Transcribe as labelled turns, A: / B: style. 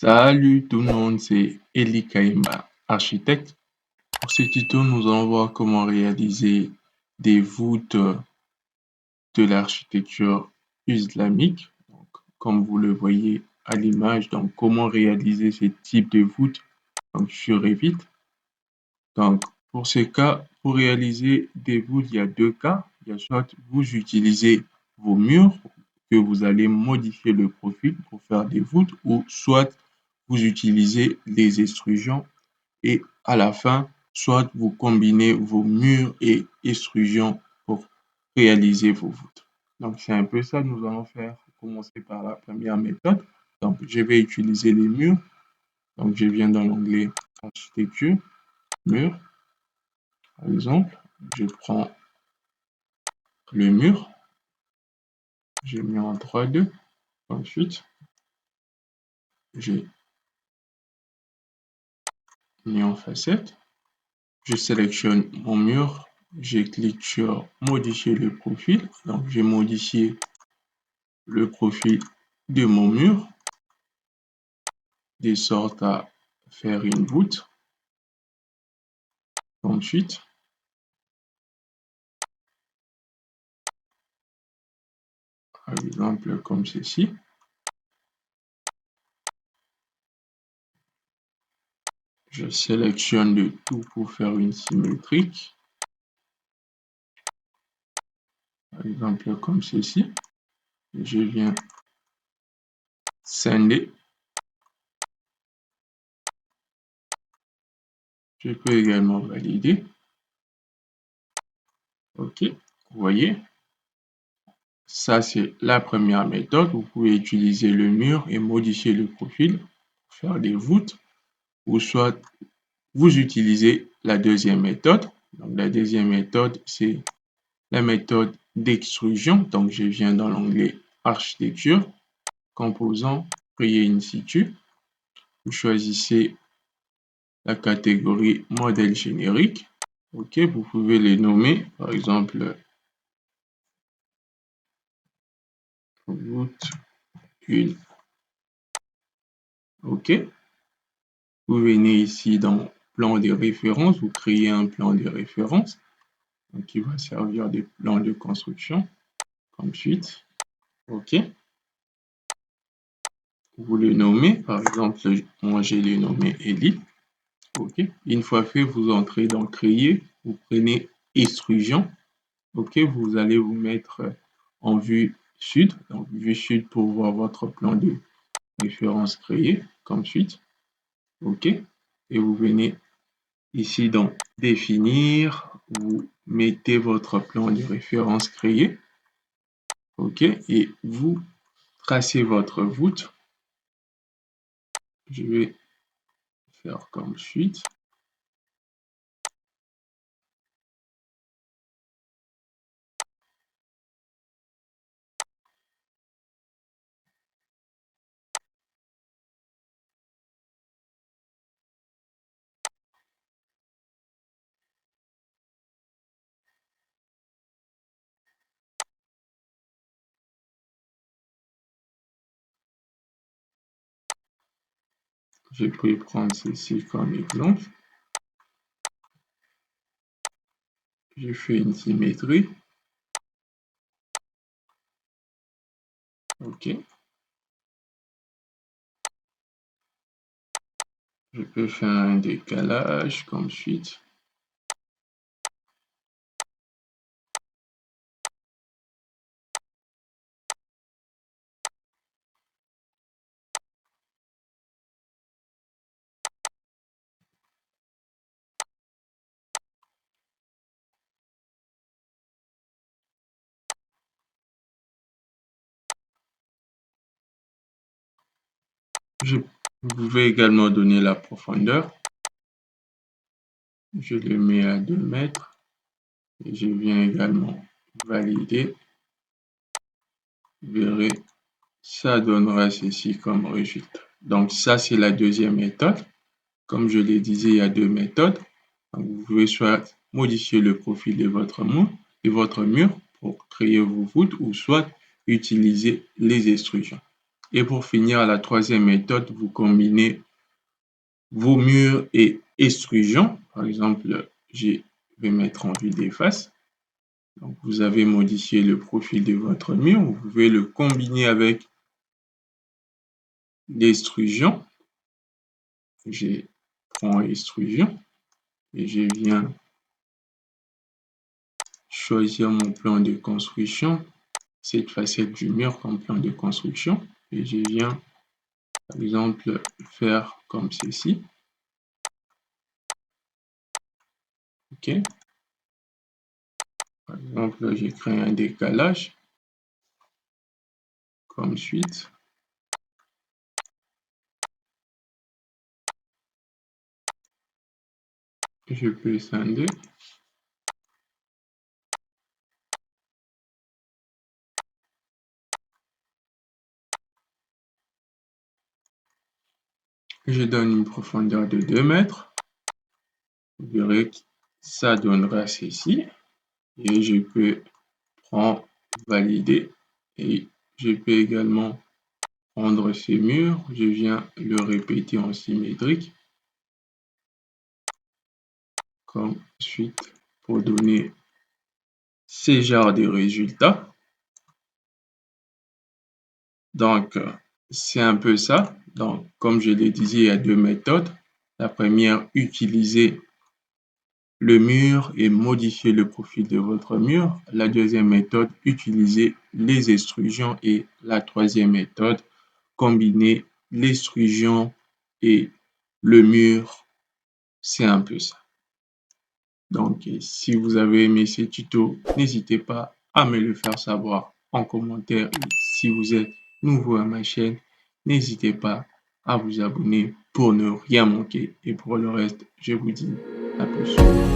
A: Salut tout le monde, c'est Eli Kaimba, architecte. Pour ce tuto, nous allons voir comment réaliser des voûtes de l'architecture islamique. Donc, comme vous le voyez à l'image, donc comment réaliser ce type de voûte sur Revit. Donc, pour ce cas, pour réaliser des voûtes, il y a deux cas. Il y a soit vous utilisez vos murs que vous allez modifier le profil pour faire des voûtes, ou soit vous utilisez les extrusions et à la fin, soit vous combinez vos murs et extrusions pour réaliser vos voûtes. Donc, c'est un peu ça que nous allons faire. Commencer par la première méthode. Donc, je vais utiliser les murs. Donc, je viens dans l'onglet architecture, murs. Par exemple, je prends le mur, je mets en 3D. Ensuite, j'ai mis en facette. Je sélectionne mon mur, je clique sur modifier le profil. Donc, j'ai modifié le profil de mon mur de sorte à faire une voûte. Ensuite, par exemple comme ceci, je sélectionne le tout pour faire une symétrique. Par exemple comme ceci, je viens scinder. Je peux également valider. OK, vous voyez, ça c'est la première méthode. Vous pouvez utiliser le mur et modifier le profil pour faire des voûtes, ou soit vous utilisez la deuxième méthode. Donc, la deuxième méthode, c'est la méthode d'extrusion. Donc, je viens dans l'onglet architecture, composants, créer in situ. Vous choisissez la catégorie modèle générique. OK, vous pouvez les nommer, par exemple, voûte 1. OK. Vous venez ici dans plan de référence, vous créez un plan de référence qui va servir de plan de construction. Ensuite, OK. Vous le nommez, par exemple, moi j'ai le nommé Eli. OK. Une fois fait, vous entrez dans créer, vous prenez extrusion. OK. Vous allez vous mettre en vue sud, donc vue sud pour voir votre plan de référence créé comme suite. OK. Et vous venez ici dans définir, vous mettez votre plan de référence créé. OK. Et vous tracez votre voûte. Je vais faire comme suite. Je peux prendre ceci comme exemple. Je fais une symétrie. OK. Je peux faire un décalage comme suite. Vous pouvez également donner la profondeur. Je le mets à 2 mètres. Et je viens également valider. Vous verrez, ça donnera ceci comme résultat. Donc ça, c'est la deuxième méthode. Comme je le disais, il y a deux méthodes. Donc, vous pouvez soit modifier le profil de votre mur pour créer vos voûtes, ou soit utiliser les extrusions. Et pour finir, la troisième méthode, vous combinez vos murs et extrusion. Par exemple, je vais mettre en vue des faces. Donc, vous avez modifié le profil de votre mur. Vous pouvez le combiner avec l'extrusion. Je prends extrusion et je viens choisir mon plan de construction, cette facette du mur comme plan de construction, et je viens par exemple faire comme ceci. OK. Par exemple, j'ai créé un décalage comme suite. Je peux scinder. Je donne une profondeur de 2 mètres. Vous verrez que ça donnera ceci. Et je peux prendre valider. Et je peux également prendre ce mur. Je viens le répéter en symétrique. Comme suite pour donner ces genres de résultats. Donc, c'est un peu ça. Donc, comme je l'ai dit, il y a deux méthodes. La première, utiliser le mur et modifier le profil de votre mur. La deuxième méthode, utiliser les extrusions. Et la troisième méthode, combiner l'extrusion et le mur. C'est un peu ça. Donc, si vous avez aimé ce tuto, n'hésitez pas à me le faire savoir en commentaire. Et si vous êtes nouveau à ma chaîne, n'hésitez pas à vous abonner pour ne rien manquer. Et pour le reste, je vous dis à plus.